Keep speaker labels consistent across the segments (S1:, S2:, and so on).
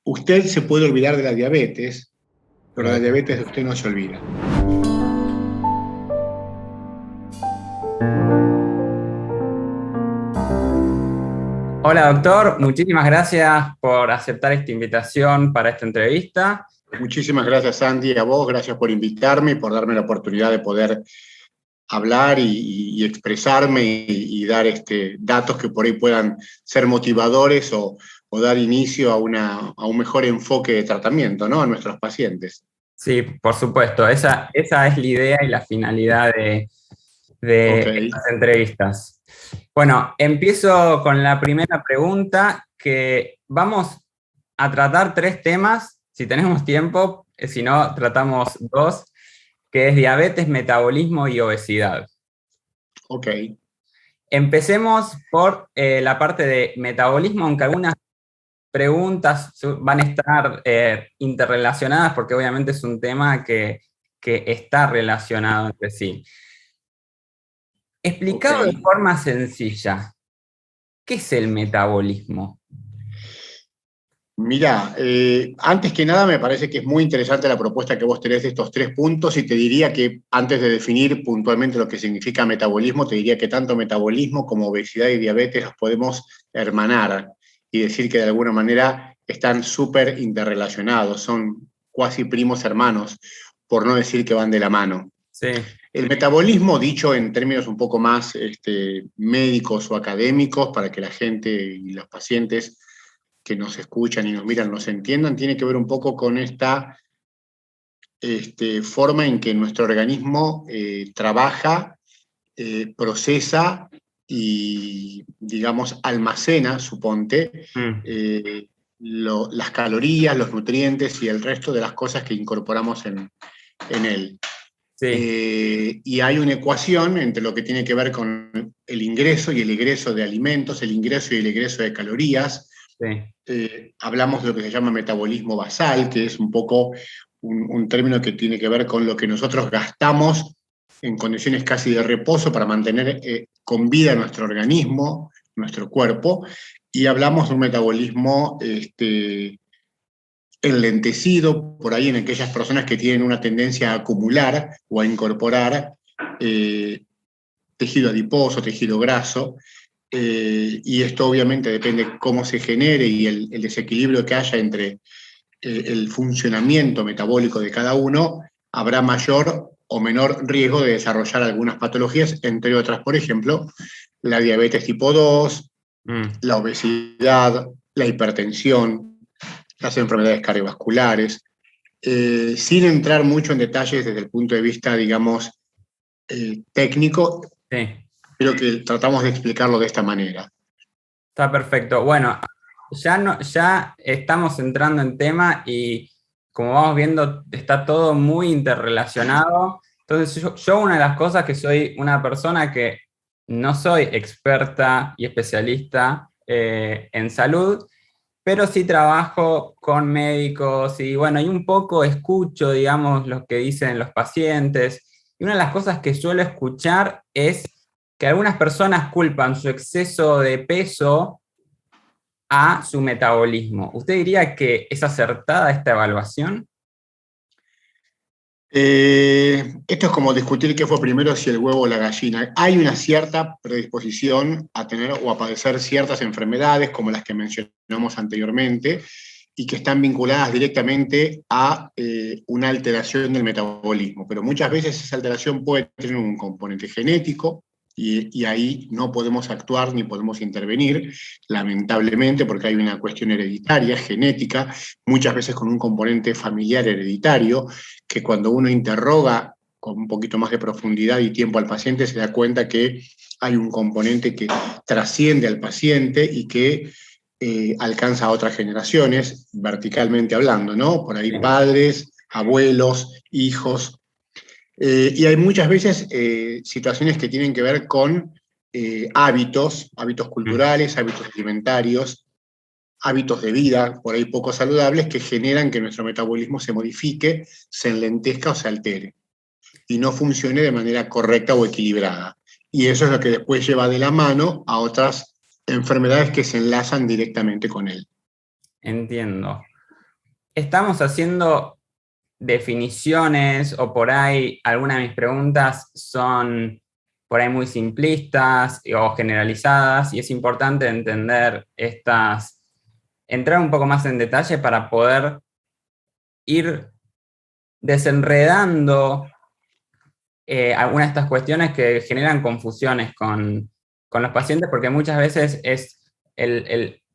S1: Usted se puede olvidar de la diabetes, pero la
S2: Correcto.
S1: diabetes de usted no se olvida.
S2: Hola doctor, muchísimas gracias por aceptar esta invitación para esta entrevista.
S1: Muchísimas gracias, Andy, a vos, gracias por invitarme y por darme la oportunidad de poder hablar y expresarme y dar datos que por ahí puedan ser motivadores o dar inicio a un mejor enfoque de tratamiento, ¿no? A nuestros pacientes.
S2: Sí, por supuesto, esa es la idea y la finalidad de
S1: Ok,
S2: estas entrevistas. Bueno, empiezo con la primera pregunta, que vamos a tratar tres temas, si tenemos tiempo, si no, tratamos dos, que es diabetes, metabolismo y obesidad.
S1: ok.
S2: Empecemos por la parte de metabolismo, aunque algunas preguntas van a estar interrelacionadas porque obviamente es un tema que está relacionado entre sí.
S1: Ok.
S2: Explicado de forma sencilla, ¿qué es el metabolismo?
S1: Mirá, antes que nada me parece que es muy interesante la propuesta que vos tenés de estos tres puntos y te diría que antes de definir puntualmente lo que significa metabolismo, te diría que tanto metabolismo como obesidad y diabetes los podemos hermanar y decir que de alguna manera están súper interrelacionados, son cuasi primos hermanos, por no decir que van de la mano.
S2: Sí,
S1: El metabolismo, dicho en términos un poco más médicos o académicos, para que la gente y los pacientes que nos escuchan y nos miran nos entiendan, tiene que ver un poco con esta forma en que nuestro organismo trabaja, procesa y, digamos, almacena, suponte,
S2: mm,
S1: las calorías, los nutrientes y el resto de las cosas que incorporamos en él.
S2: sí,
S1: Y hay una ecuación entre lo que tiene que ver con el ingreso y el egreso de alimentos, el ingreso y el egreso de calorías.
S2: sí,
S1: Hablamos de lo que se llama metabolismo basal, que es un poco un término que tiene que ver con lo que nosotros gastamos en condiciones casi de reposo para mantener con vida nuestro organismo, nuestro cuerpo, y hablamos de un metabolismo enlentecido por ahí en aquellas personas que tienen una tendencia a acumular o a incorporar eh, tejido adiposo, tejido graso, y esto obviamente depende cómo se genere y el desequilibrio que haya entre el funcionamiento metabólico de cada uno, habrá mayor o menor riesgo de desarrollar algunas patologías, entre otras, por ejemplo, la diabetes tipo 2,
S2: mm,
S1: la obesidad, la hipertensión, las enfermedades cardiovasculares, sin entrar mucho en detalles desde el punto de vista, digamos, técnico,
S2: sí.
S1: creo que tratamos de explicarlo de esta manera.
S2: Está perfecto. Bueno, ya, no, ya estamos entrando en tema y como vamos viendo, está todo muy interrelacionado. Entonces, yo una de las cosas que soy una persona que no soy experta y especialista en salud, pero sí trabajo con médicos y bueno, y un poco escucho, digamos, lo que dicen los pacientes. Y una de las cosas que suelo escuchar es que algunas personas culpan su exceso de peso a su metabolismo. ¿Usted diría que es acertada esta evaluación?
S1: Esto es como discutir qué fue primero, si el huevo o la gallina. Hay una cierta predisposición a tener o a padecer ciertas enfermedades, como las que mencionamos anteriormente, y que están vinculadas directamente a una alteración del metabolismo. Pero muchas veces esa alteración puede tener un componente genético, y ahí no podemos actuar ni podemos intervenir, lamentablemente, porque hay una cuestión hereditaria, genética, muchas veces con un componente familiar hereditario, que cuando uno interroga con un poquito más de profundidad y tiempo al paciente, se da cuenta que hay un componente que trasciende al paciente y que alcanza a otras generaciones, verticalmente hablando, ¿no? Por ahí
S2: Sí.
S1: padres, abuelos, hijos. Y hay muchas veces situaciones que tienen que ver con hábitos
S2: Mm.
S1: culturales, hábitos alimentarios, hábitos de vida, por ahí poco saludables, que generan que nuestro metabolismo se modifique, se enlentezca o se altere y no funcione de manera correcta o equilibrada. Y eso es lo que después lleva de la mano a otras enfermedades que se enlazan directamente con él.
S2: Entiendo. estamos haciendo definiciones o por ahí algunas de mis preguntas son por ahí muy simplistas o generalizadas y es importante entender entrar un poco más en detalle para poder ir desenredando algunas de estas cuestiones que generan confusiones con los pacientes, porque muchas veces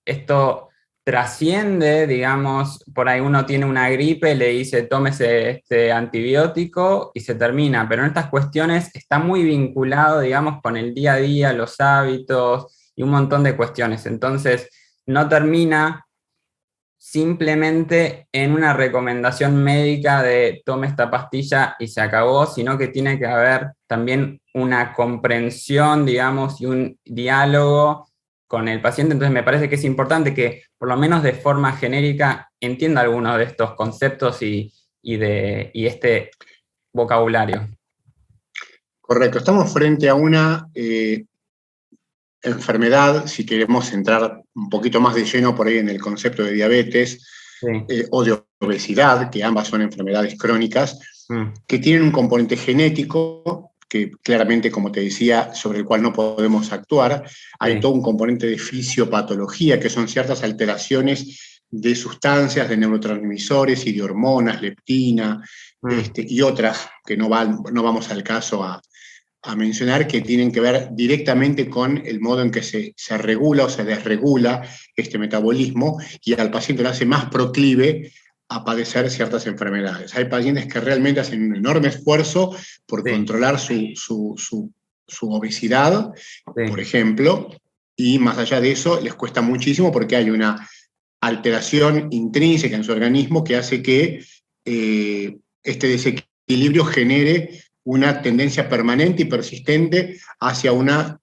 S2: esto trasciende, digamos, por ahí uno tiene una gripe, le dice tómese este antibiótico y se termina, pero en estas cuestiones está muy vinculado, digamos, con el día a día, los hábitos y un montón de cuestiones. Entonces, no termina simplemente en una recomendación médica de tome esta pastilla y se acabó, sino que tiene que haber también una comprensión, digamos, y un diálogo con el paciente. Entonces me parece que es importante que, por lo menos de forma genérica, entienda algunos de estos conceptos y este vocabulario.
S1: Correcto, estamos frente a una enfermedad, si queremos entrar un poquito más de lleno por ahí en el concepto de diabetes,
S2: Sí.
S1: o de obesidad, que ambas son enfermedades crónicas, que tienen un componente genético, que claramente, como te decía, sobre el cual no podemos actuar. Hay todo un componente de fisiopatología, que son ciertas alteraciones de sustancias, de neurotransmisores y de hormonas, leptina, y otras que no vamos al caso a mencionar, que tienen que ver directamente con el modo en que se regula o se desregula este metabolismo y al paciente lo hace más proclive a padecer ciertas enfermedades. Hay pacientes que realmente hacen un enorme esfuerzo por controlar su obesidad, por ejemplo, y más allá de eso les cuesta muchísimo porque hay una alteración intrínseca en su organismo que hace que este desequilibrio genere una tendencia permanente y persistente hacia una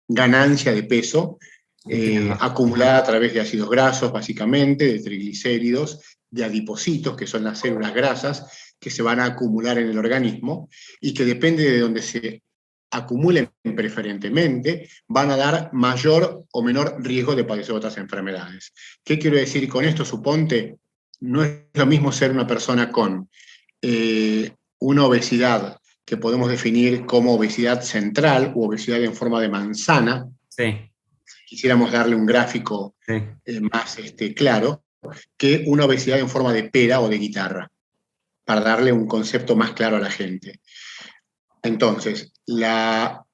S1: ganancia de peso acumulada a través de ácidos grasos, básicamente, de triglicéridos, de adipocitos, que son las células grasas que se van a acumular en el organismo y que depende de donde se acumulen preferentemente, van a dar mayor o menor riesgo de padecer otras enfermedades. ¿Qué quiero decir con esto? Suponte, no es lo mismo ser una persona con una obesidad que podemos definir como obesidad central u obesidad en forma de manzana.
S2: Sí.
S1: Quisiéramos darle un gráfico más claro, que una obesidad en forma de pera o de guitarra, para darle un concepto más claro a la gente. Entonces, las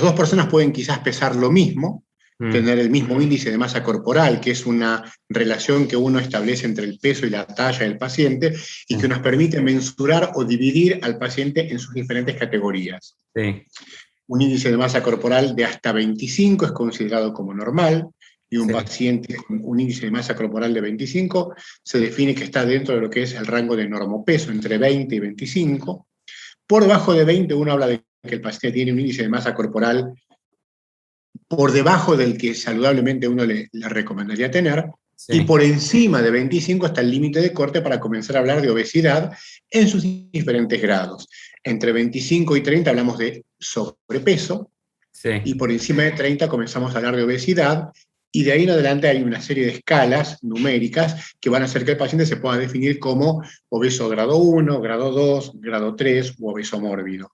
S1: dos personas pueden quizás pesar lo mismo, tener el mismo índice de masa corporal, que es una relación que uno establece entre el peso y la talla del paciente, y que nos permite mensurar o dividir al paciente en sus diferentes categorías.
S2: Sí.
S1: Un índice de masa corporal de hasta 25 es considerado como normal, y un paciente con un índice de masa corporal de 25 se define que está dentro de lo que es el rango de normopeso, entre 20 y 25. Por debajo de 20 uno habla de que el paciente tiene un índice de masa corporal por debajo del que saludablemente uno le recomendaría tener, y por encima de 25 está el límite de corte para comenzar a hablar de obesidad en sus diferentes grados. Entre 25 y 30 hablamos de sobrepeso, y por encima de 30 comenzamos a hablar de obesidad, y de ahí en adelante hay una serie de escalas numéricas que van a hacer que el paciente se pueda definir como obeso grado 1, grado 2, grado 3 u obeso mórbido.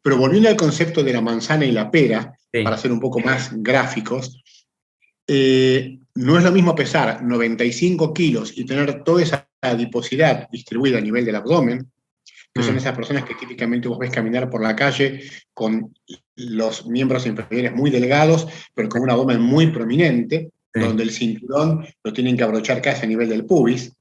S1: Pero volviendo al concepto de la manzana y la pera, para ser un poco más gráficos, no es lo mismo pesar 95 kilos y tener toda esa adiposidad distribuida a nivel del abdomen, que son esas personas que típicamente vos ves caminar por la calle con los miembros inferiores muy delgados, pero con un abdomen muy prominente, donde el cinturón lo tienen que abrochar casi a nivel del pubis.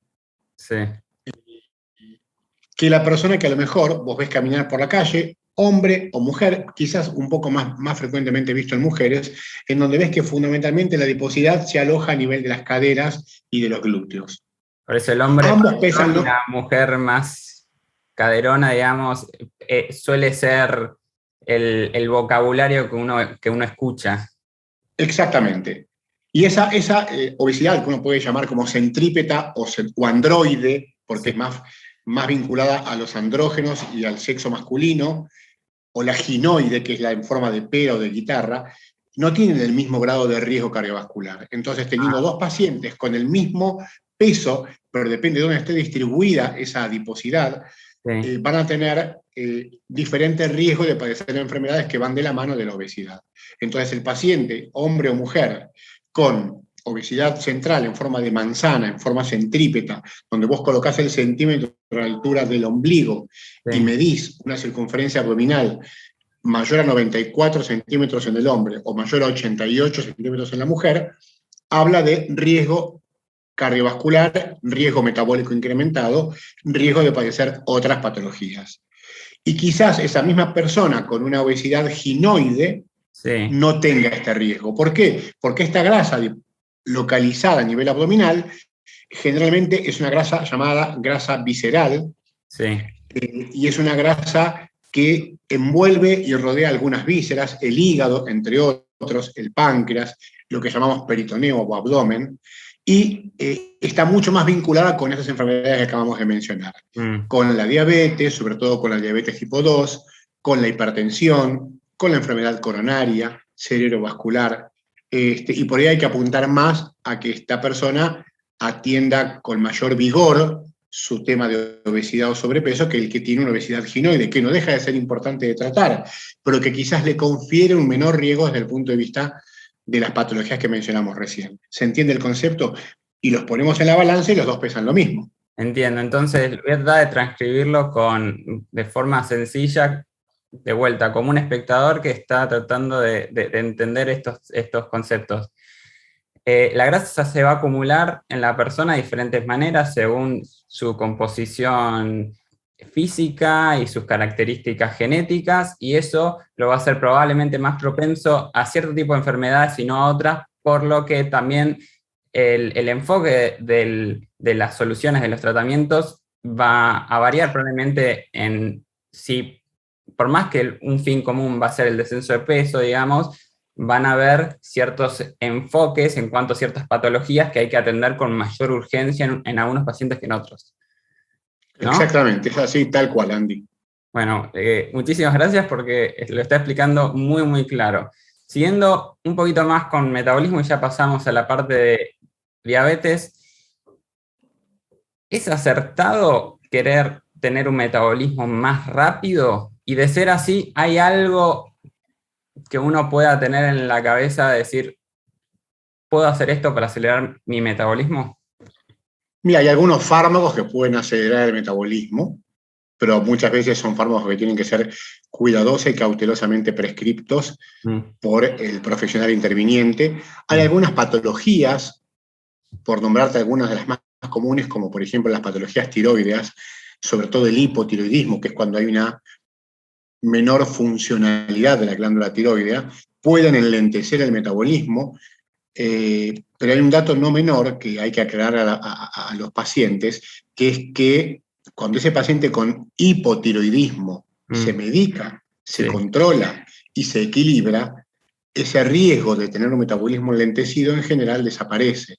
S1: Que la persona que a lo mejor vos ves caminar por la calle, hombre o mujer, quizás un poco más frecuentemente visto en mujeres, en donde ves que fundamentalmente la adiposidad se aloja a nivel de las caderas y de los glúteos.
S2: Por eso el hombre pesan, y la mujer más caderona, digamos, suele ser el vocabulario que uno escucha.
S1: Exactamente. Y esa obesidad que uno puede llamar como centrípeta o androide, porque es más vinculada a los andrógenos y al sexo masculino, o la ginoide, que es la en forma de pera o de guitarra, no tienen el mismo grado de riesgo cardiovascular. Entonces, teniendo dos pacientes con el mismo peso, pero depende de dónde esté distribuida esa adiposidad,
S2: sí,
S1: van a tener diferentes riesgos de padecer enfermedades que van de la mano de la obesidad. Entonces, el paciente, hombre o mujer, con obesidad central en forma de manzana, en forma centrípeta, donde vos colocás el centímetro a la altura del ombligo y
S2: sí.
S1: medís una circunferencia abdominal mayor a 94 centímetros en el hombre o mayor a 88 centímetros en la mujer, habla de riesgo cardiovascular, riesgo metabólico incrementado, riesgo de padecer otras patologías. Y quizás esa misma persona con una obesidad ginoide
S2: Sí,
S1: no tenga este riesgo. ¿Por qué? Porque esta grasa localizada a nivel abdominal generalmente es una grasa llamada grasa visceral,
S2: sí,
S1: y es una grasa que envuelve y rodea algunas vísceras, el hígado, entre otros, el páncreas, lo que llamamos peritoneo o abdomen, y está mucho más vinculada con esas enfermedades que acabamos de mencionar,
S2: mm,
S1: con la diabetes, sobre todo con la diabetes tipo 2, con la hipertensión, con la enfermedad coronaria, cerebrovascular, y por ahí hay que apuntar más a que esta persona atienda con mayor vigor su tema de obesidad o sobrepeso que el que tiene una obesidad ginoide, que no deja de ser importante de tratar, pero que quizás le confiere un menor riesgo desde el punto de vista de las patologías que mencionamos recién. ¿Se entiende el concepto? Y los ponemos en la balanza y los dos pesan lo mismo.
S2: entiendo. Entonces, voy a tratar de transcribirlo de forma sencilla, de vuelta, como un espectador que está tratando de entender estos conceptos. La grasa se va a acumular en la persona de diferentes maneras según su composición física y sus características genéticas, y eso lo va a hacer probablemente más propenso a cierto tipo de enfermedades y no a otras, por lo que también el enfoque de las soluciones, de los tratamientos, va a variar probablemente en si, por más que un fin común va a ser el descenso de peso, digamos, van a haber ciertos enfoques en cuanto a ciertas patologías que hay que atender con mayor urgencia en algunos pacientes que en otros, ¿no?
S1: Exactamente, es así, tal cual, Andy.
S2: Bueno, muchísimas gracias porque lo está explicando muy, muy claro. Siguiendo un poquito más con metabolismo y ya pasamos a la parte de diabetes, ¿es acertado querer tener un metabolismo más rápido? Y de ser así, ¿hay algo que uno pueda tener en la cabeza de decir, ¿puedo hacer esto para acelerar mi metabolismo?
S1: Mira, hay algunos fármacos que pueden acelerar el metabolismo, pero muchas veces son fármacos que tienen que ser cuidadosos y cautelosamente prescriptos
S2: Mm,
S1: por el profesional interviniente. Hay
S2: mm,
S1: algunas patologías, por nombrarte algunas de las más comunes, como por ejemplo las patologías tiroideas, sobre todo el hipotiroidismo, que es cuando hay una menor funcionalidad de la glándula tiroidea, pueden enlentecer el metabolismo, pero hay un dato no menor que hay que aclarar a los pacientes, que es que cuando ese paciente con hipotiroidismo se
S2: mm,
S1: medica, se
S2: sí,
S1: controla y se equilibra, ese riesgo de tener un metabolismo enlentecido en general desaparece.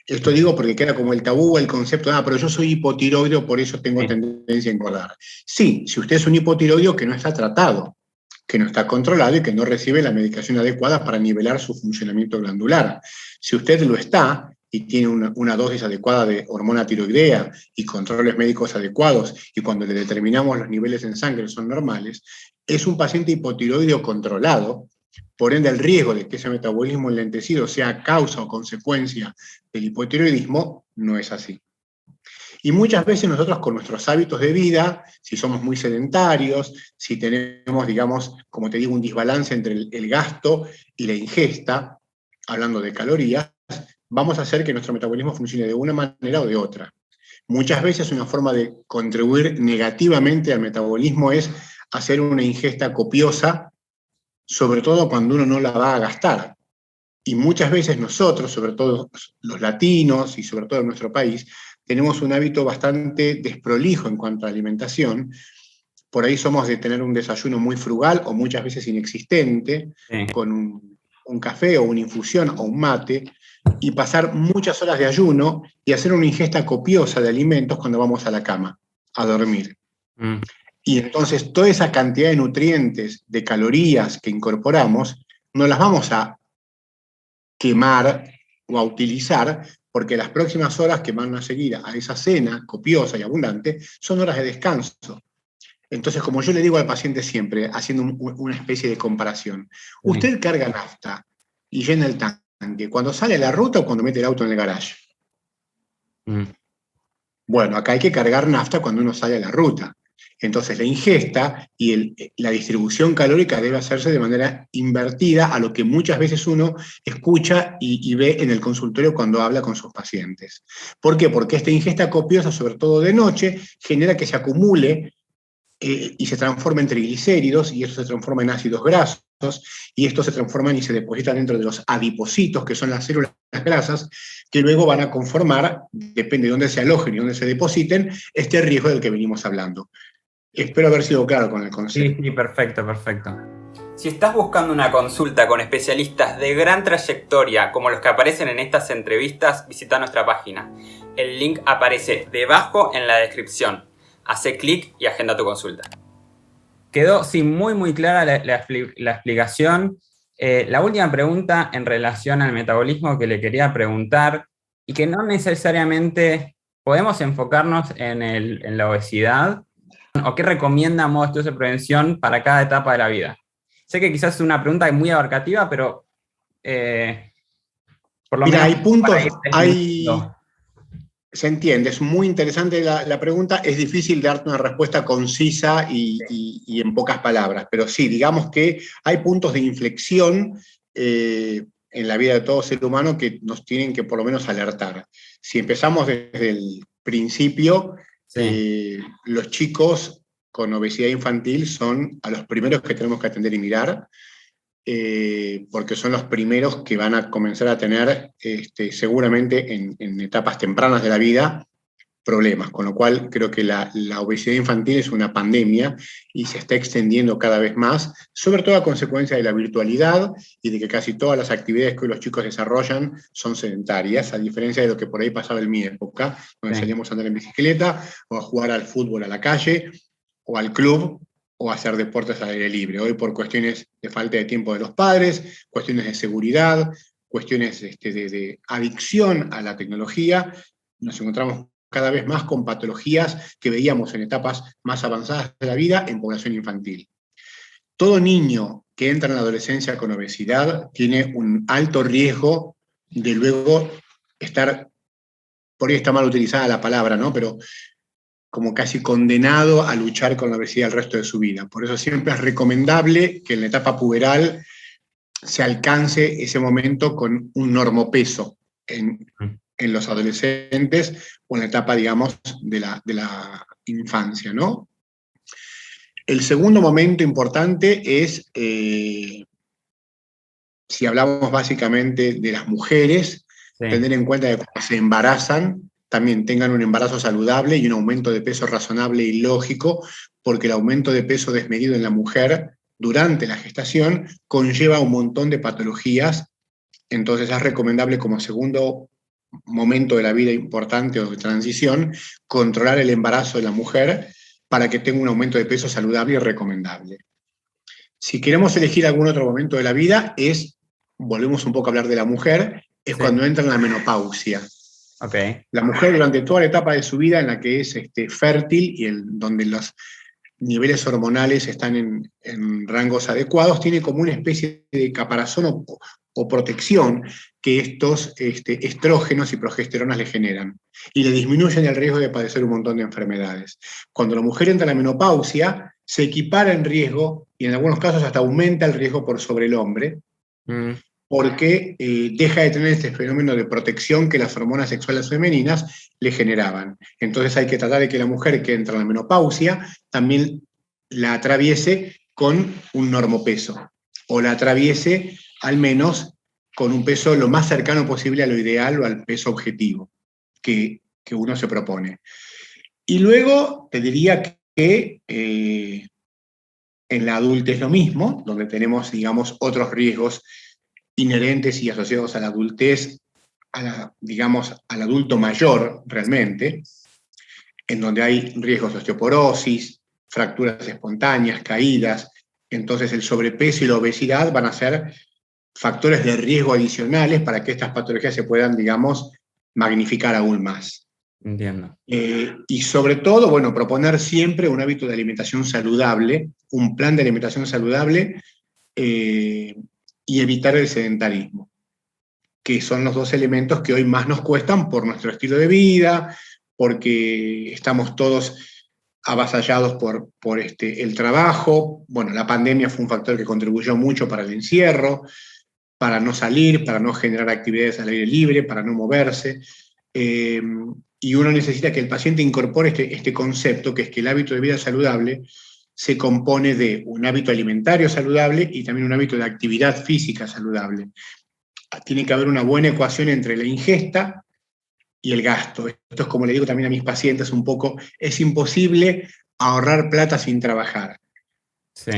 S1: Esto digo porque queda como el tabú, el concepto, pero yo soy hipotiroideo, por eso tengo
S2: sí,
S1: tendencia a engordar. Sí, si usted es un hipotiroideo que no está tratado, que no está controlado y que no recibe la medicación adecuada para nivelar su funcionamiento glandular. Si usted lo está y tiene una dosis adecuada de hormona tiroidea y controles médicos adecuados, y cuando le determinamos los niveles en sangre son normales, es un paciente hipotiroideo controlado. Por ende, el riesgo de que ese metabolismo enlentecido sea causa o consecuencia del hipotiroidismo no es así. Y muchas veces nosotros con nuestros hábitos de vida, si somos muy sedentarios, si tenemos, digamos, como te digo, un desbalance entre el gasto y la ingesta, hablando de calorías, vamos a hacer que nuestro metabolismo funcione de una manera o de otra. Muchas veces una forma de contribuir negativamente al metabolismo es hacer una ingesta copiosa, sobre todo cuando uno no la va a gastar. Y muchas veces nosotros, sobre todo los latinos y sobre todo en nuestro país, tenemos un hábito bastante desprolijo en cuanto a alimentación. Por ahí somos de tener un desayuno muy frugal o muchas veces inexistente,
S2: sí.
S1: con un café o una infusión o un mate, y pasar muchas horas de ayuno y hacer una ingesta copiosa de alimentos cuando vamos a la cama, a dormir.
S2: Mm,
S1: Y entonces toda esa cantidad de nutrientes, de calorías que incorporamos, no las vamos a quemar o a utilizar porque las próximas horas que van a seguir a esa cena copiosa y abundante son horas de descanso. Entonces, como yo le digo al paciente siempre, haciendo una especie de comparación, usted carga nafta y llena el tanque, ¿cuando sale a la ruta o cuando mete el auto en el garage? Bueno, acá hay que cargar nafta cuando uno sale a la ruta. Entonces la ingesta y la distribución calórica debe hacerse de manera invertida a lo que muchas veces uno escucha y ve en el consultorio cuando habla con sus pacientes. ¿Por qué? Porque esta ingesta copiosa, sobre todo de noche, genera que se acumule y se transforma en triglicéridos, y eso se transforma en ácidos grasos, y estos se transforman y se depositan dentro de los adipocitos, que son las células grasas, que luego van a conformar, depende de dónde se alojen y dónde se depositen, este riesgo del que venimos hablando. Espero haber sido claro con el concepto.
S2: Sí, perfecto, perfecto. Si estás buscando una consulta con especialistas de gran trayectoria como los que aparecen en estas entrevistas, visita nuestra página. El link aparece debajo en la descripción. Hace clic y agenda tu consulta. Quedó muy clara la explicación. La última pregunta en relación al metabolismo que le quería preguntar, y que no necesariamente podemos enfocarnos en la obesidad, o qué recomienda modo estudios de prevención para cada etapa de la vida. Sé que quizás es una pregunta muy abarcativa, pero por lo
S1: Mira,
S2: menos
S1: hay puntos,
S2: para ir desglosando.
S1: se entiende, es muy interesante la pregunta, es difícil darte una respuesta concisa y en pocas palabras, pero sí, digamos que hay puntos de inflexión en la vida de todo ser humano que nos tienen que por lo menos alertar. Si empezamos desde el principio, los chicos con obesidad infantil son a los primeros que tenemos que atender y mirar, porque son los primeros que van a comenzar a tener, seguramente en etapas tempranas de la vida, problemas, con lo cual creo que la obesidad infantil es una pandemia y se está extendiendo cada vez más, sobre todo a consecuencia de la virtualidad y de que casi todas las actividades que hoy los chicos desarrollan son sedentarias, a diferencia de lo que por ahí pasaba en mi época, donde salíamos a andar en bicicleta o a jugar al fútbol a la calle o al club o a hacer deportes al aire libre. Hoy por cuestiones de falta de tiempo de los padres, cuestiones de seguridad, cuestiones de adicción a la tecnología, nos encontramos cada vez más con patologías que veíamos en etapas más avanzadas de la vida en población infantil. Todo niño que entra en la adolescencia con obesidad tiene un alto riesgo de luego estar, por ahí está mal utilizada la palabra, ¿no? Pero como casi condenado a luchar con la obesidad el resto de su vida. Por eso siempre es recomendable que en la etapa puberal se alcance ese momento con un normopeso en los adolescentes o en la etapa, digamos, de la infancia, ¿no? El segundo momento importante es, si hablamos básicamente de las mujeres, tener en cuenta que cuando se embarazan, también tengan un embarazo saludable y un aumento de peso razonable y lógico, porque el aumento de peso desmedido en la mujer durante la gestación conlleva un montón de patologías. Entonces es recomendable como segundo momento de la vida importante o de transición, controlar el embarazo de la mujer para que tenga un aumento de peso saludable y recomendable. Si queremos elegir algún otro momento de la vida, volvemos un poco a hablar de la mujer, es cuando entra en la menopausia. La mujer durante toda la etapa de su vida en la que es fértil y donde los niveles hormonales están en rangos adecuados, tiene como una especie de caparazón o protección que estos estrógenos y progesteronas le generan y le disminuyen el riesgo de padecer un montón de enfermedades. Cuando la mujer entra en la menopausia, se equipara en riesgo y en algunos casos hasta aumenta el riesgo por sobre el hombre, porque deja de tener este fenómeno de protección que las hormonas sexuales femeninas le generaban. Entonces hay que tratar de que la mujer que entra en la menopausia también la atraviese con un normopeso, o la atraviese al menos con un peso lo más cercano posible a lo ideal o al peso objetivo que uno se propone. Y luego te diría que en la adultez lo mismo, donde tenemos, digamos, otros riesgos inherentes y asociados a la adultez, digamos, al adulto mayor realmente, en donde hay riesgos de osteoporosis, fracturas espontáneas, caídas. Entonces el sobrepeso y la obesidad van a ser factores de riesgo adicionales para que estas patologías se puedan, digamos, magnificar aún más.
S2: Entiendo.
S1: Y sobre todo, bueno, proponer siempre un hábito de alimentación saludable, un plan de alimentación saludable, y evitar el sedentarismo, que son los dos elementos que hoy más nos cuestan por nuestro estilo de vida, porque estamos todos avasallados por el trabajo. Bueno, la pandemia fue un factor que contribuyó mucho para el encierro, para no salir, para no generar actividades al aire libre, para no moverse. Y uno necesita que el paciente incorpore este concepto, que es que el hábito de vida saludable se compone de un hábito alimentario saludable y también un hábito de actividad física saludable. Tiene que haber una buena ecuación entre la ingesta y el gasto. Esto es, como le digo también a mis pacientes un poco, es imposible ahorrar plata sin trabajar.
S2: Sí.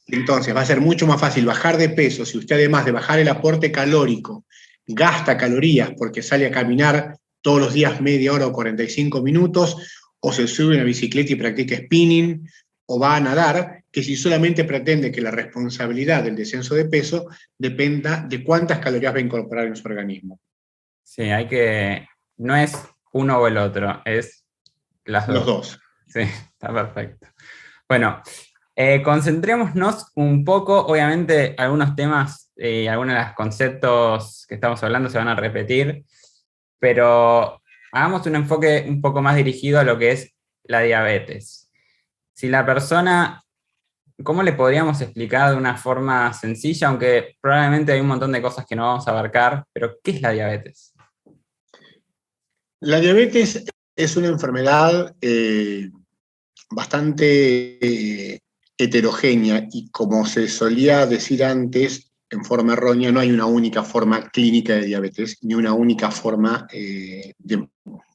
S1: Entonces va a ser mucho más fácil bajar de peso si usted, además de bajar el aporte calórico, gasta calorías porque sale a caminar todos los días media hora o 45 minutos, o se sube a una bicicleta y practica spinning, o va a nadar, que si solamente pretende que la responsabilidad del descenso de peso dependa de cuántas calorías va a incorporar en su organismo.
S2: Sí, no es uno o el otro, es las dos.
S1: Los dos.
S2: Sí, está perfecto. Bueno, concentrémonos un poco, obviamente algunos temas, algunos de los conceptos que estamos hablando se van a repetir, pero hagamos un enfoque un poco más dirigido a lo que es la diabetes. Si la persona, ¿cómo le podríamos explicar de una forma sencilla? Aunque probablemente hay un montón de cosas que no vamos a abarcar, pero ¿qué es la diabetes?
S1: La diabetes es una enfermedad bastante heterogénea y, como se solía decir antes, en forma errónea, no hay una única forma clínica de diabetes, ni una única forma,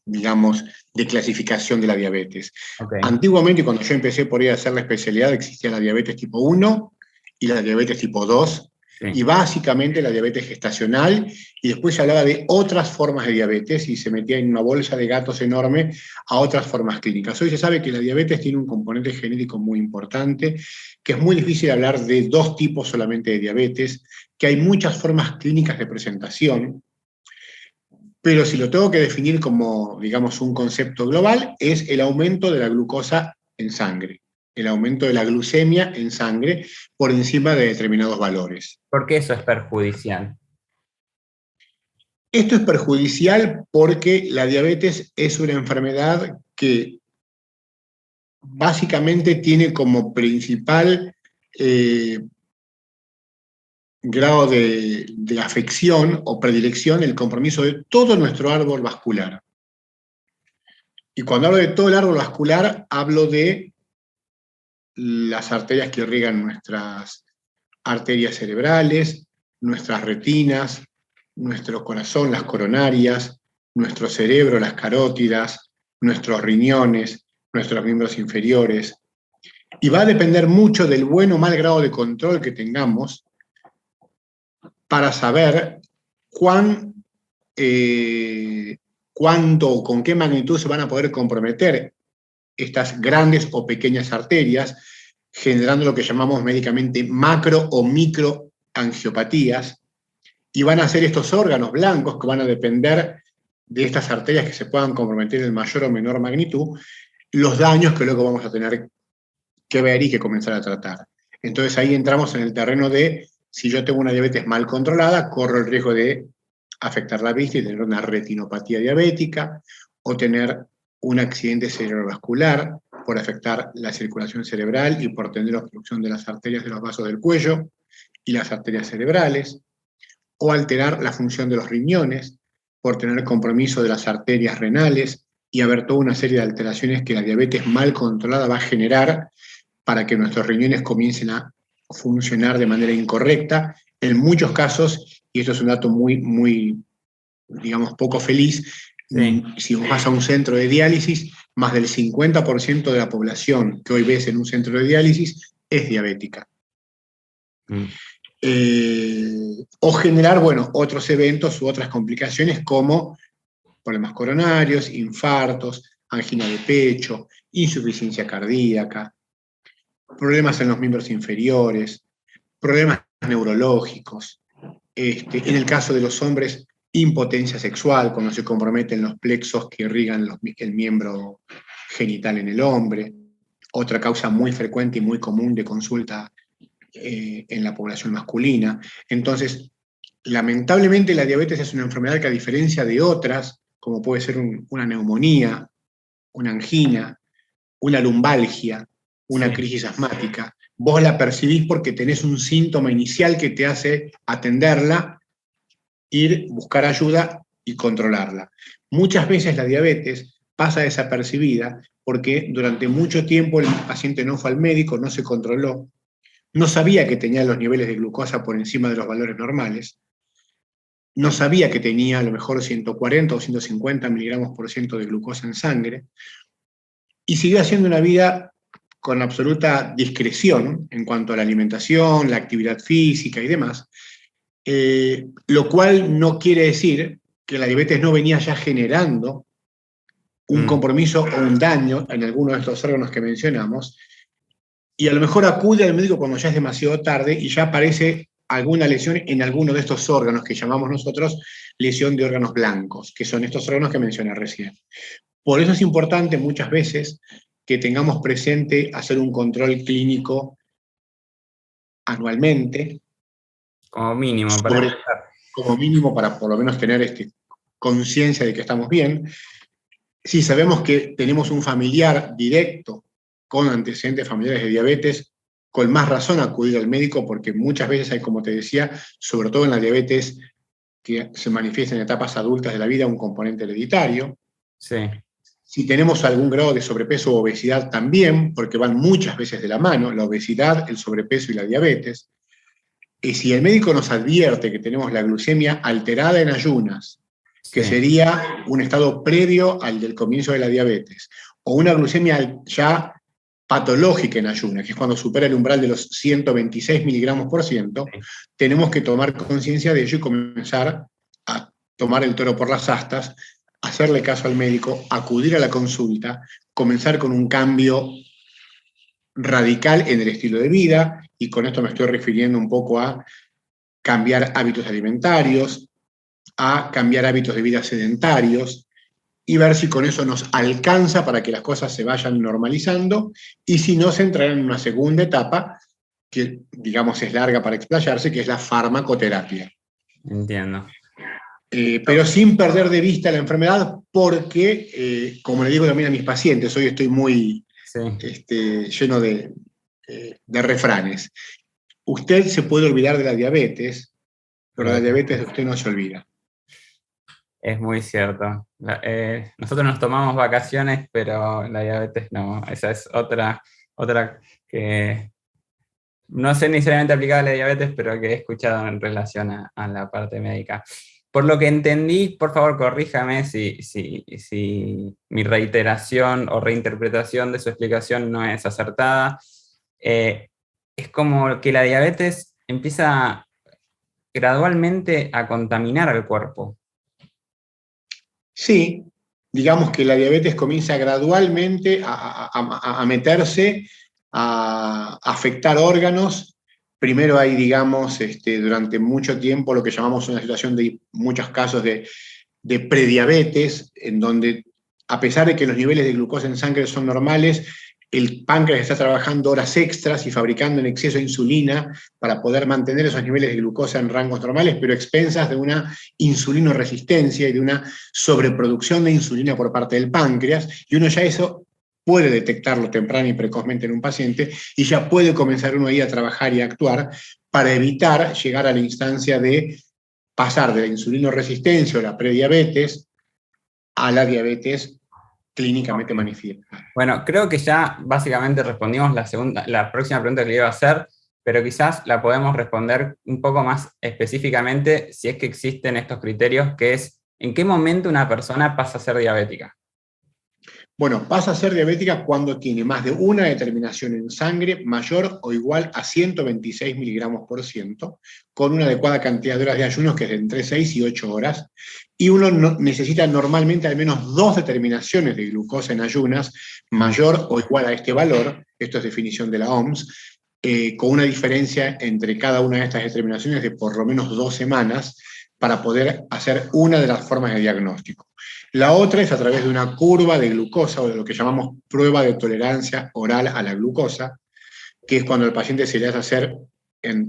S1: digamos, de clasificación de la diabetes.
S2: Okay.
S1: Antiguamente, cuando yo empecé por ir a hacer la especialidad, existía la diabetes tipo 1 y la diabetes tipo 2, sí. Y básicamente la diabetes gestacional, y después se hablaba de otras formas de diabetes y se metía en una bolsa de gatos enorme a otras formas clínicas. Hoy se sabe que la diabetes tiene un componente genético muy importante, que es muy difícil hablar de dos tipos solamente de diabetes, que hay muchas formas clínicas de presentación, pero si lo tengo que definir como, digamos, un concepto global, es el aumento de la glucosa en sangre, el aumento de la glucemia en sangre por encima de determinados valores.
S2: ¿Por qué eso es perjudicial?
S1: Esto es perjudicial porque la diabetes es una enfermedad que básicamente tiene como principal grado de afección o predilección el compromiso de todo nuestro árbol vascular. Y cuando hablo de todo el árbol vascular, hablo de las arterias que irrigan nuestras arterias cerebrales, nuestras retinas, nuestro corazón, las coronarias, nuestro cerebro, las carótidas, nuestros riñones, nuestros miembros inferiores. Y va a depender mucho del buen o mal grado de control que tengamos para saber cuánto o con qué magnitud se van a poder comprometer estas grandes o pequeñas arterias, generando lo que llamamos médicamente macro o microangiopatías, y van a ser estos órganos blancos que van a depender de estas arterias que se puedan comprometer en mayor o menor magnitud, los daños que luego vamos a tener que ver y que comenzar a tratar. Entonces ahí entramos en el terreno de, si yo tengo una diabetes mal controlada, corro el riesgo de afectar la vista y tener una retinopatía diabética, o tener un accidente cerebrovascular por afectar la circulación cerebral y por tener obstrucción de las arterias de los vasos del cuello y las arterias cerebrales, o alterar la función de los riñones por tener compromiso de las arterias renales y haber toda una serie de alteraciones que la diabetes mal controlada va a generar para que nuestros riñones comiencen a funcionar de manera incorrecta. En muchos casos, y esto es un dato muy, digamos, poco feliz, sí. Si vos vas a un centro de diálisis, más del 50% de la población que hoy ves en un centro de diálisis es diabética. O generar, bueno, otros eventos u otras complicaciones como problemas coronarios, infartos, angina de pecho, insuficiencia cardíaca, problemas en los miembros inferiores, problemas neurológicos. En el caso de los hombres, impotencia sexual, cuando se comprometen los plexos que irrigan el miembro genital en el hombre, otra causa muy frecuente y muy común de consulta en la población masculina. Entonces, lamentablemente la diabetes es una enfermedad que, a diferencia de otras, como puede ser una neumonía, una angina, una lumbalgia, una crisis asmática, vos la percibís porque tenés un síntoma inicial que te hace atenderla, ir, buscar ayuda y controlarla. Muchas veces la diabetes pasa desapercibida porque durante mucho tiempo el paciente no fue al médico, no se controló, no sabía que tenía los niveles de glucosa por encima de los valores normales, no sabía que tenía a lo mejor 140 o 150 miligramos por ciento de glucosa en sangre, y siguió haciendo una vida con absoluta discreción en cuanto a la alimentación, la actividad física y demás, lo cual no quiere decir que la diabetes no venía ya generando un compromiso o un daño en alguno de estos órganos que mencionamos, y a lo mejor acude al médico cuando ya es demasiado tarde y ya aparece alguna lesión en alguno de estos órganos que llamamos nosotros lesión de órganos blancos, que son estos órganos que mencioné recién. Por eso es importante muchas veces que tengamos presente hacer un control clínico anualmente,
S2: como mínimo,
S1: como mínimo para por lo menos tener conciencia de que estamos bien. Si sabemos que tenemos un familiar directo con antecedentes familiares de diabetes, con más razón acudir al médico, porque muchas veces hay, como te decía, sobre todo en la diabetes que se manifiesta en etapas adultas de la vida, un componente hereditario.
S2: Sí.
S1: Si tenemos algún grado de sobrepeso o obesidad también, porque van muchas veces de la mano, la obesidad, el sobrepeso y la diabetes. Y si el médico nos advierte que tenemos la glucemia alterada en ayunas, que sería un estado previo al del comienzo de la diabetes, o una glucemia ya patológica en ayunas, que es cuando supera el umbral de los 126 miligramos por ciento, tenemos que tomar conciencia de ello y comenzar a tomar el toro por las astas, hacerle caso al médico, acudir a la consulta, comenzar con un cambio radical en el estilo de vida, y con esto me estoy refiriendo un poco a cambiar hábitos alimentarios, a cambiar hábitos de vida sedentarios, y ver si con eso nos alcanza para que las cosas se vayan normalizando, y si no, se entrará en una segunda etapa, que digamos es larga para explayarse, que es la farmacoterapia.
S2: Entiendo.
S1: Pero sin perder de vista la enfermedad, porque, como le digo también a mis pacientes, hoy estoy muy lleno de refranes. Usted se puede olvidar de la diabetes, pero la diabetes de usted no se olvida.
S2: Es muy cierto. Nosotros nos tomamos vacaciones, pero la diabetes no. Esa es otra que no sé necesariamente aplicada a la diabetes, pero que he escuchado en relación a la parte médica. Por lo que entendí, por favor, corríjame si mi reiteración o reinterpretación de su explicación no es acertada. Es como que la diabetes empieza gradualmente a contaminar al cuerpo.
S1: Sí, digamos que la diabetes comienza gradualmente a meterse, a afectar órganos. Primero hay, digamos, durante mucho tiempo lo que llamamos una situación de muchos casos de prediabetes, en donde, a pesar de que los niveles de glucosa en sangre son normales, el páncreas está trabajando horas extras y fabricando en exceso insulina para poder mantener esos niveles de glucosa en rangos normales, pero a expensas de una insulinoresistencia y de una sobreproducción de insulina por parte del páncreas, y uno ya eso puede detectarlo temprano y precozmente en un paciente, y ya puede comenzar uno ahí a trabajar y a actuar para evitar llegar a la instancia de pasar de la insulinoresistencia o la prediabetes a la diabetes clínicamente manifiesta.
S2: Bueno, creo que ya básicamente respondimos la próxima pregunta que le iba a hacer, pero quizás la podemos responder un poco más específicamente si es que existen estos criterios, que es ¿en qué momento una persona pasa a ser diabética?
S1: Bueno, pasa a ser diabética cuando tiene más de una determinación en sangre mayor o igual a 126 miligramos por ciento, con una adecuada cantidad de horas de ayunos, que es de entre 6 y 8 horas, y uno necesita normalmente al menos 2 determinaciones de glucosa en ayunas mayor o igual a este valor, esto es definición de la OMS, con una diferencia entre cada una de estas determinaciones de por lo menos 2 semanas, para poder hacer una de las formas de diagnóstico. La otra es a través de una curva de glucosa, o de lo que llamamos prueba de tolerancia oral a la glucosa, que es cuando el paciente se le hace hacer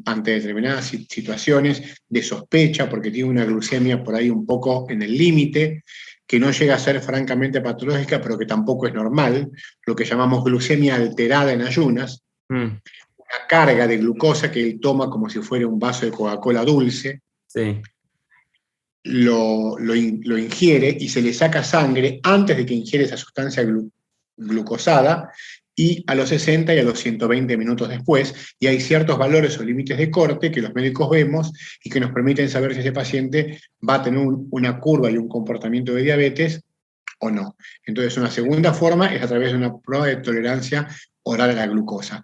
S1: ante determinadas situaciones de sospecha, porque tiene una glucemia por ahí un poco en el límite, que no llega a ser francamente patológica, pero que tampoco es normal, lo que llamamos glucemia alterada en ayunas, una carga de glucosa que él toma como si fuera un vaso de Coca-Cola dulce,
S2: Sí.
S1: lo ingiere y se le saca sangre antes de que ingiere esa sustancia glucosada, y a los 60 y a los 120 minutos después, y hay ciertos valores o límites de corte que los médicos vemos y que nos permiten saber si ese paciente va a tener una curva y un comportamiento de diabetes o no. Entonces, una segunda forma es a través de una prueba de tolerancia oral a la glucosa.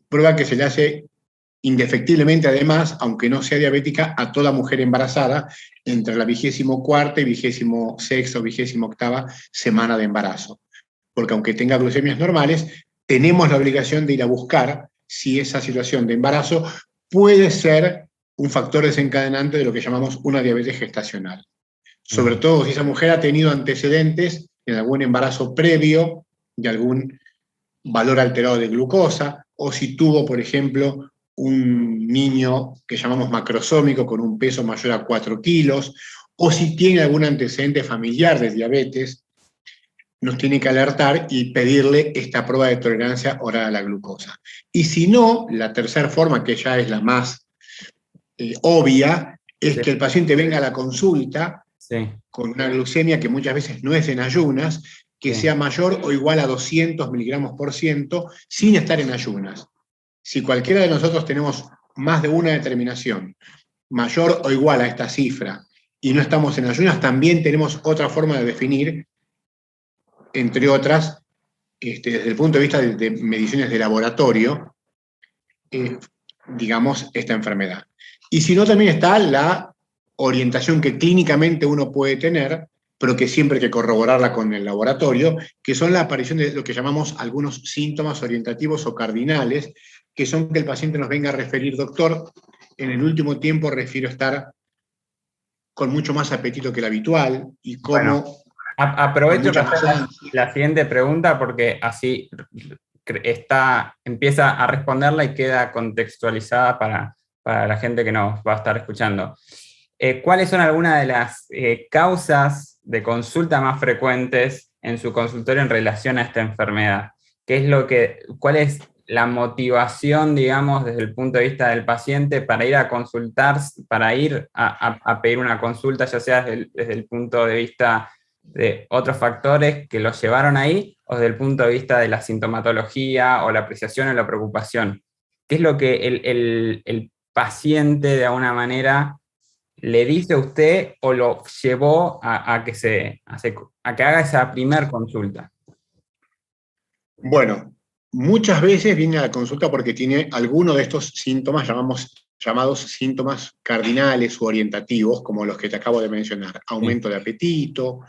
S1: Prueba que se le hace indefectiblemente, además, aunque no sea diabética, a toda mujer embarazada entre la 24ª y 26ª o 28ª semana de embarazo. Porque aunque tenga glucemias normales, tenemos la obligación de ir a buscar si esa situación de embarazo puede ser un factor desencadenante de lo que llamamos una diabetes gestacional. Sobre todo si esa mujer ha tenido antecedentes en algún embarazo previo de algún valor alterado de glucosa, o si tuvo, por ejemplo, un niño que llamamos macrosómico con un peso mayor a 4 kilos, o si tiene algún antecedente familiar de diabetes, nos tiene que alertar y pedirle esta prueba de tolerancia oral a la glucosa. Y si no, la tercera forma, que ya es la más obvia, es que el paciente venga a la consulta con una glucemia que muchas veces no es en ayunas, que sea mayor o igual a 200 miligramos por ciento sin estar en ayunas. Si cualquiera de nosotros tenemos más de una determinación mayor o igual a esta cifra y no estamos en ayunas, también tenemos otra forma de definir, entre otras, desde el punto de vista de mediciones de laboratorio, digamos, esta enfermedad. Y si no, también está la orientación que clínicamente uno puede tener, pero que siempre hay que corroborarla con el laboratorio, que son la aparición de lo que llamamos algunos síntomas orientativos o cardinales, que son que el paciente nos venga a referir: doctor, en el último tiempo refiero estar con mucho más apetito que el habitual, y como...
S2: Bueno, aprovecho para hacer la siguiente pregunta, porque así empieza a responderla y queda contextualizada para la gente que nos va a estar escuchando. ¿Cuáles son algunas de las causas de consulta más frecuentes en su consultorio en relación a esta enfermedad? ¿Cuál es la motivación, digamos, desde el punto de vista del paciente para ir a consultar, para ir a pedir una consulta, ya sea desde el punto de vista de otros factores que los llevaron ahí, o desde el punto de vista de la sintomatología, o la apreciación o la preocupación? ¿Qué es lo que el paciente, de alguna manera, le dice a usted o lo llevó a que haga esa primer consulta?
S1: Bueno, muchas veces viene a la consulta porque tiene alguno de estos síntomas, llamados síntomas cardinales u orientativos, como los que te acabo de mencionar: aumento de apetito,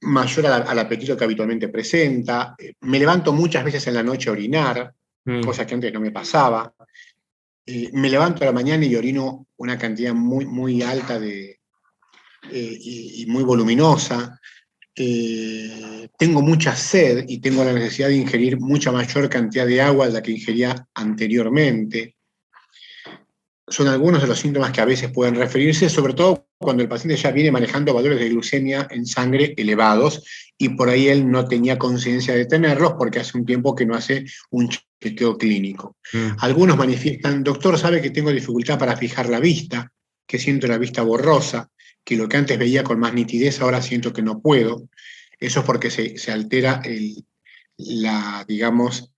S1: mayor al apetito que habitualmente presenta, me levanto muchas veces en la noche a orinar, cosa que antes no me pasaba, me levanto a la mañana y orino una cantidad muy, muy alta y muy voluminosa, tengo mucha sed y tengo la necesidad de ingerir mucha mayor cantidad de agua de la que ingería anteriormente. Son algunos de los síntomas que a veces pueden referirse, sobre todo cuando el paciente ya viene manejando valores de glucemia en sangre elevados y por ahí él no tenía conciencia de tenerlos porque hace un tiempo que no hace un chequeo clínico. Algunos manifiestan: doctor, sabe que tengo dificultad para fijar la vista, que siento la vista borrosa, que lo que antes veía con más nitidez ahora siento que no puedo. Eso es porque se altera digamos,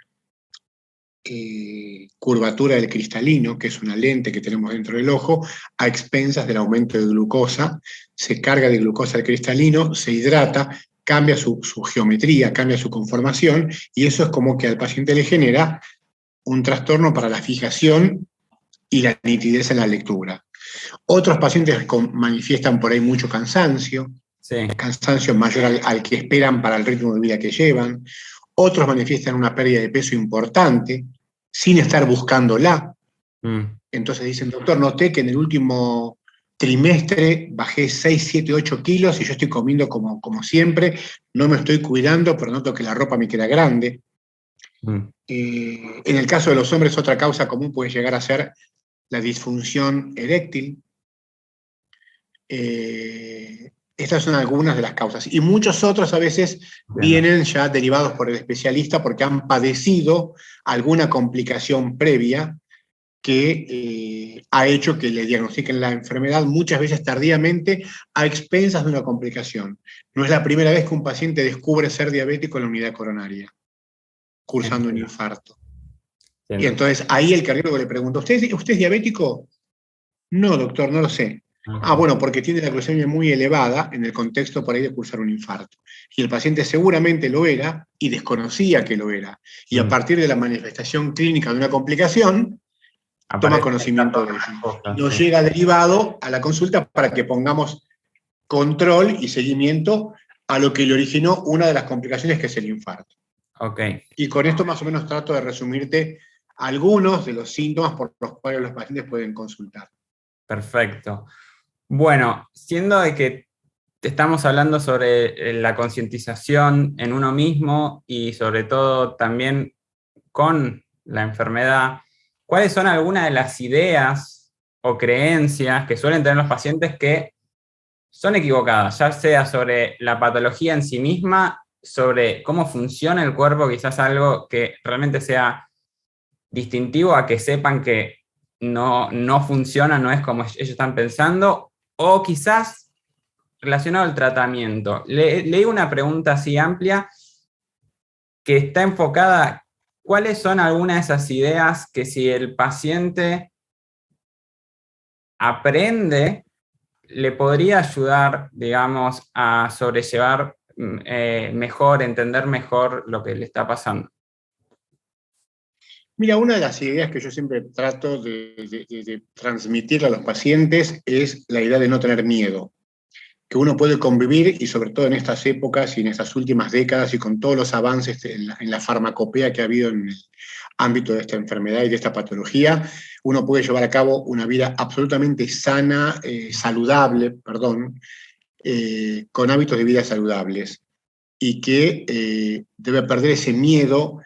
S1: curvatura del cristalino, que es una lente que tenemos dentro del ojo, a expensas del aumento de glucosa. Se carga de glucosa el cristalino, se hidrata, cambia su geometría, cambia su conformación, y eso es como que al paciente le genera un trastorno para la fijación y la nitidez en la lectura. Otros pacientes manifiestan por ahí mucho cansancio, cansancio mayor al que esperan para el ritmo de vida que llevan. Otros manifiestan una pérdida de peso importante, sin estar buscándola. Entonces dicen, doctor, noté que en el último trimestre bajé 6, 7, 8 kilos y yo estoy comiendo como siempre, no me estoy cuidando, pero noto que la ropa me queda grande. En el caso de los hombres, otra causa común puede llegar a ser la disfunción eréctil. Estas son algunas de las causas. Y muchos otros a veces vienen ya derivados por el especialista porque han padecido alguna complicación previa que ha hecho que le diagnostiquen la enfermedad muchas veces tardíamente a expensas de una complicación. No es la primera vez que un paciente descubre ser diabético en la unidad coronaria, cursando un infarto. Y entonces ahí el cardiólogo le pregunta, ¿usted es diabético? No, doctor, no lo sé. Bueno, porque tiene la glucemia muy elevada en el contexto por ahí de cursar un infarto. Y el paciente seguramente lo era y desconocía que lo era. Y a partir de la manifestación clínica de una complicación, toma conocimiento de ello. Y nos llega derivado a la consulta para que pongamos control y seguimiento a lo que le originó una de las complicaciones, que es el infarto. Y con esto más o menos trato de resumirte algunos de los síntomas por los cuales los pacientes pueden consultar.
S2: Perfecto. Bueno, siendo de que estamos hablando sobre la concientización en uno mismo y sobre todo también con la enfermedad, ¿cuáles son algunas de las ideas o creencias que suelen tener los pacientes que son equivocadas, ya sea sobre la patología en sí misma, sobre cómo funciona el cuerpo, quizás algo que realmente sea distintivo a que sepan que no funciona, no es como ellos están pensando, o quizás relacionado al tratamiento? Leí una pregunta así amplia que está enfocada, ¿cuáles son algunas de esas ideas que si el paciente aprende, le podría ayudar, digamos, a sobrellevar mejor, entender mejor lo que le está pasando?
S1: Mira, una de las ideas que yo siempre trato de transmitir a los pacientes es la idea de no tener miedo, que uno puede convivir, y sobre todo en estas épocas y en estas últimas décadas y con todos los avances en la farmacopea que ha habido en el ámbito de esta enfermedad y de esta patología, uno puede llevar a cabo una vida absolutamente sana, saludable, con hábitos de vida saludables, y que debe perder ese miedo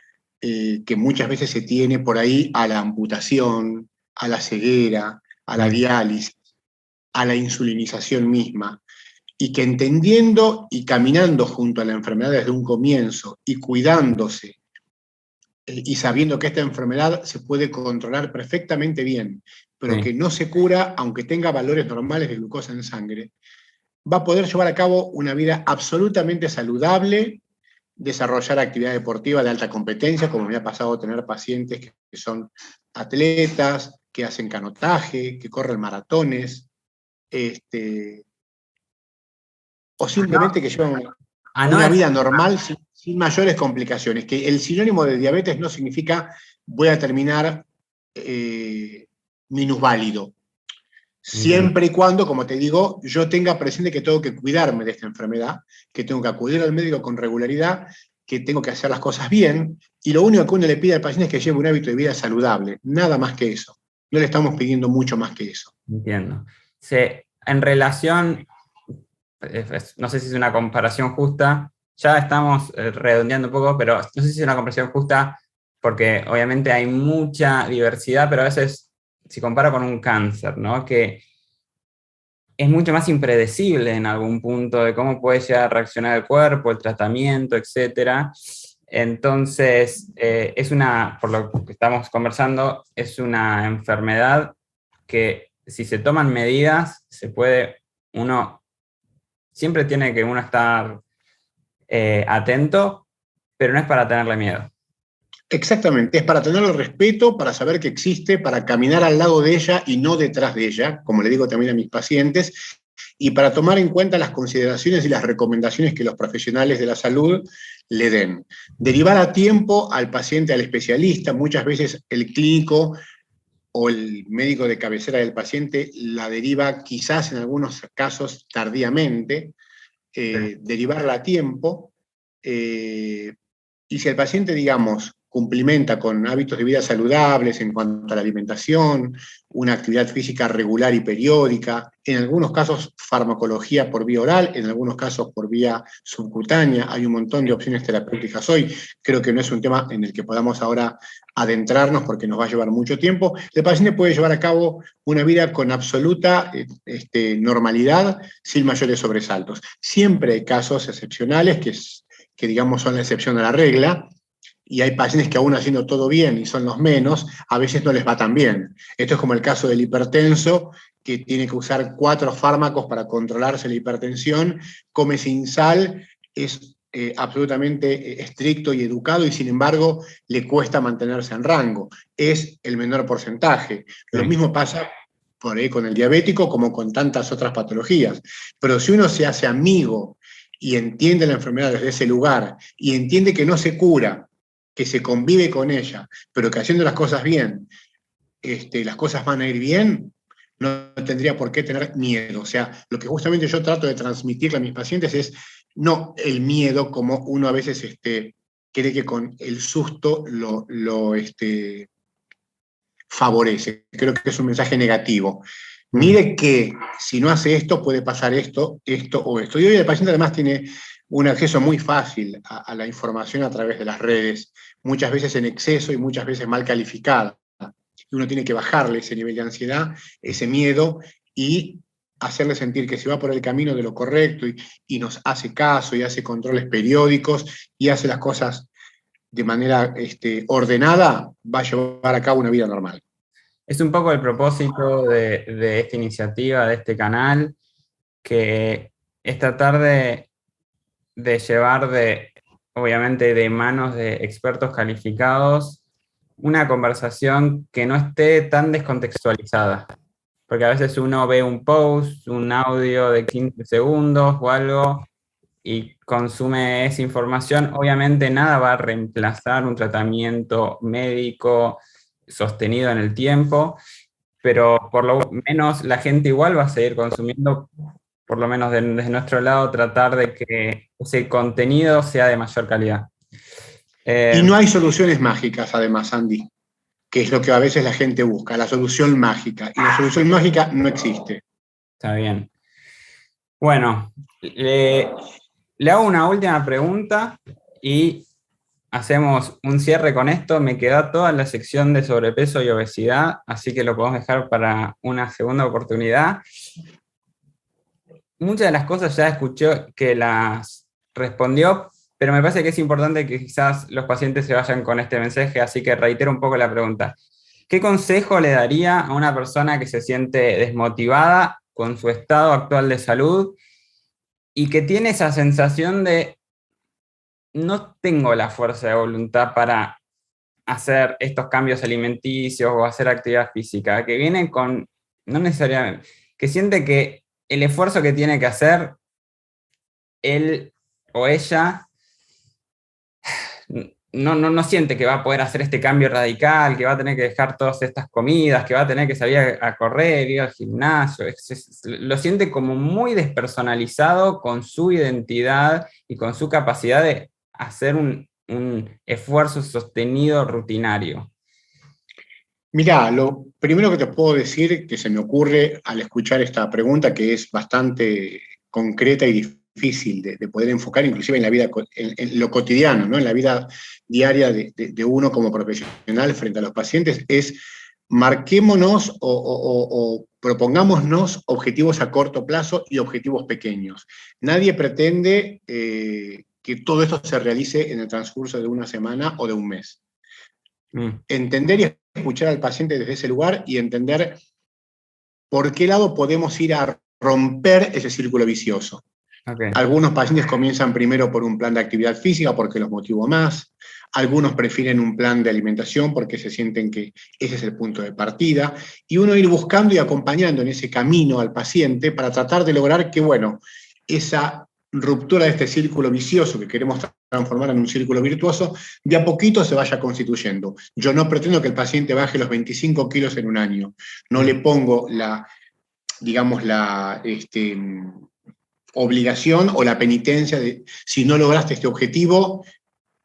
S1: que muchas veces se tiene por ahí a la amputación, a la ceguera, a la diálisis, a la insulinización misma, y que entendiendo y caminando junto a la enfermedad desde un comienzo y cuidándose y sabiendo que esta enfermedad se puede controlar perfectamente bien, pero que no se cura aunque tenga valores normales de glucosa en sangre, va a poder llevar a cabo una vida absolutamente saludable, desarrollar actividad deportiva de alta competencia, como me ha pasado tener pacientes que son atletas, que hacen canotaje, que corren maratones, o simplemente que llevan una vida normal sin mayores complicaciones. Que el sinónimo de diabetes no significa voy a terminar minusválido. Siempre y cuando, como te digo, yo tenga presente que tengo que cuidarme de esta enfermedad, que tengo que acudir al médico con regularidad, que tengo que hacer las cosas bien, y lo único que uno le pide al paciente es que lleve un hábito de vida saludable, nada más que eso. No le estamos pidiendo mucho más que eso.
S2: Entiendo. Sí, en relación, no sé si es una comparación justa, ya estamos redondeando un poco, pero no sé si es una comparación justa porque obviamente hay mucha diversidad, pero a veces si compara con un cáncer, ¿no? Que es mucho más impredecible en algún punto de cómo puede llegar a reaccionar el cuerpo, el tratamiento, etc. Entonces, por lo que estamos conversando, es una enfermedad que si se toman medidas, siempre tiene que uno estar atento, pero no es para tenerle miedo.
S1: Exactamente, es para tener el respeto, para saber que existe, para caminar al lado de ella y no detrás de ella, como le digo también a mis pacientes, y para tomar en cuenta las consideraciones y las recomendaciones que los profesionales de la salud le den. Derivar a tiempo al paciente al especialista, muchas veces el clínico o el médico de cabecera del paciente la deriva quizás en algunos casos tardíamente, derivarla a tiempo, y si el paciente, digamos, cumplimenta con hábitos de vida saludables en cuanto a la alimentación, una actividad física regular y periódica, en algunos casos farmacología por vía oral, en algunos casos por vía subcutánea. Hay un montón de opciones terapéuticas hoy. Creo que no es un tema en el que podamos ahora adentrarnos porque nos va a llevar mucho tiempo. El paciente puede llevar a cabo una vida con absoluta normalidad, sin mayores sobresaltos. Siempre hay casos excepcionales que digamos son la excepción a la regla, y hay pacientes que aún haciendo todo bien y son los menos, a veces no les va tan bien. Esto es como el caso del hipertenso, que tiene que usar 4 fármacos para controlarse la hipertensión, come sin sal, es absolutamente estricto y educado, y sin embargo le cuesta mantenerse en rango. Es el menor porcentaje. Sí. Lo mismo pasa por ahí con el diabético como con tantas otras patologías. Pero si uno se hace amigo y entiende la enfermedad desde ese lugar, y entiende que no se cura, que se convive con ella, pero que haciendo las cosas bien, las cosas van a ir bien, no tendría por qué tener miedo. O sea, lo que justamente yo trato de transmitirle a mis pacientes es no el miedo como uno a veces cree que con el susto lo favorece. Creo que es un mensaje negativo. Mire que si no hace esto, puede pasar esto, esto o esto. Y hoy el paciente además tiene un acceso muy fácil a la información a través de las redes, muchas veces en exceso y muchas veces mal calificada. Y uno tiene que bajarle ese nivel de ansiedad, ese miedo, y hacerle sentir que si va por el camino de lo correcto y nos hace caso y hace controles periódicos y hace las cosas de manera ordenada, va a llevar a cabo una vida normal.
S2: Es un poco el propósito de esta iniciativa, de este canal, que es tratar de llevar obviamente de manos de expertos calificados, una conversación que no esté tan descontextualizada. Porque a veces uno ve un post, un audio de 15 segundos o algo y consume esa información. Obviamente nada va a reemplazar un tratamiento médico sostenido en el tiempo, pero por lo menos la gente igual va a seguir consumiendo, por lo menos desde nuestro lado, tratar de que ese contenido sea de mayor calidad.
S1: Y no hay soluciones mágicas, además, Andy, que es lo que a veces la gente busca, la solución mágica. Y la solución mágica no existe.
S2: Está bien. Bueno, le hago una última pregunta y hacemos un cierre con esto. Me queda toda la sección de sobrepeso y obesidad, así que lo podemos dejar para una segunda oportunidad. Muchas de las cosas ya escuché que las respondió, pero me parece que es importante que quizás los pacientes se vayan con este mensaje, así que reitero un poco la pregunta. ¿Qué consejo le daría a una persona que se siente desmotivada con su estado actual de salud y que tiene esa sensación de no tengo la fuerza de voluntad para hacer estos cambios alimenticios o hacer actividad física, que vienen con, no necesariamente, que siente que el esfuerzo que tiene que hacer él o ella no siente que va a poder hacer este cambio radical, que va a tener que dejar todas estas comidas, que va a tener que salir a correr, ir al gimnasio, lo siente como muy despersonalizado con su identidad y con su capacidad de hacer un esfuerzo sostenido rutinario.
S1: Mirá, lo primero que te puedo decir que se me ocurre al escuchar esta pregunta, que es bastante concreta y difícil de poder enfocar, inclusive en la vida, en lo cotidiano, ¿no? En la vida diaria de uno como profesional frente a los pacientes, es marquémonos o propongámonos objetivos a corto plazo y objetivos pequeños. Nadie pretende que todo esto se realice en el transcurso de una semana o de un mes. Entender y escuchar al paciente desde ese lugar y entender por qué lado podemos ir a romper ese círculo vicioso. Okay. Algunos pacientes comienzan primero por un plan de actividad física porque los motivó más, algunos prefieren un plan de alimentación porque se sienten que ese es el punto de partida, y uno ir buscando y acompañando en ese camino al paciente para tratar de lograr que, bueno, esa ruptura de este círculo vicioso que queremos transformar en un círculo virtuoso, de a poquito se vaya constituyendo. Yo no pretendo que el paciente baje los 25 kilos en un año, no le pongo digamos, obligación o la penitencia de si no lograste este objetivo,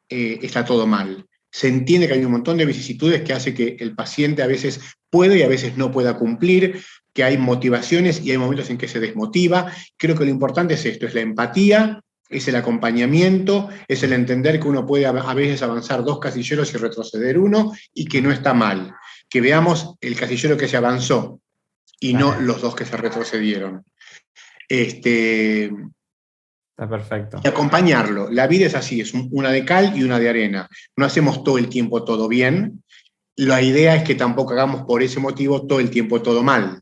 S1: está todo mal. se entiende que hay un montón de vicisitudes que hace que el paciente a veces puede y a veces no pueda cumplir, que hay motivaciones y hay momentos en que se desmotiva. Creo que lo importante es esto, es la empatía, es el acompañamiento, es el entender que uno puede a veces avanzar 2 casilleros y retroceder 1, y que no está mal. Que veamos el casillero que se avanzó y no los 2 que se retrocedieron.
S2: Está perfecto.
S1: Y acompañarlo. La vida es así, es una de cal y una de arena. No hacemos todo el tiempo todo bien. La idea es que tampoco hagamos por ese motivo todo el tiempo todo mal.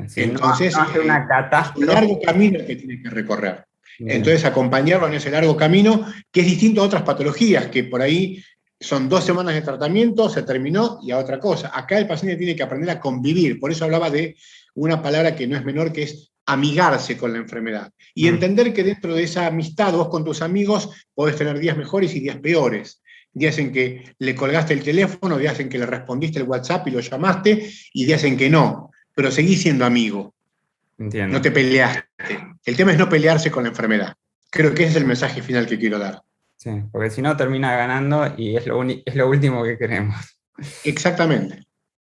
S2: Sí,
S1: entonces,
S2: no hace una catástrofe.
S1: es un largo camino que tiene que recorrer. Bien. Entonces, acompañarlo en ese largo camino, que es distinto a otras patologías, que por ahí son 2 semanas de tratamiento, se terminó y a otra cosa. Acá el paciente tiene que aprender a convivir. Por eso hablaba de una palabra que no es menor, que es amigarse con la enfermedad. Y entender que dentro de esa amistad, vos con tus amigos, podés tener días mejores y días peores. Días en que le colgaste el teléfono, días en que le respondiste el WhatsApp y lo llamaste, y días en que no. Pero seguís siendo amigo.
S2: Entiendo.
S1: No te peleaste. El tema es no pelearse con la enfermedad. Creo que ese es el mensaje final que quiero dar.
S2: Sí, porque si no termina ganando y es lo último que queremos.
S1: Exactamente.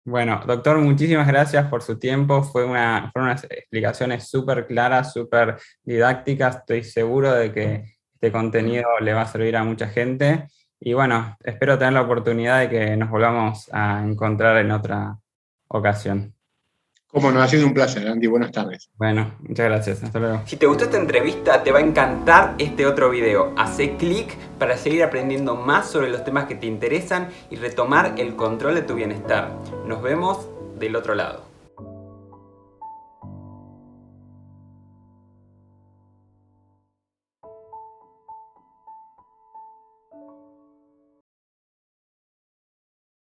S2: Bueno, doctor, muchísimas gracias por su tiempo. Fueron unas explicaciones súper claras, súper didácticas. Estoy seguro de que este contenido le va a servir a mucha gente. Y bueno, espero tener la oportunidad de que nos volvamos a encontrar en otra ocasión.
S1: Cómo no, ha sido un placer, Andy. Buenas tardes.
S2: Bueno, muchas gracias. Hasta luego. Si te gustó esta entrevista, te va a encantar este otro video. Hacé clic para seguir aprendiendo más sobre los temas que te interesan y retomar el control de tu bienestar. Nos vemos del otro lado.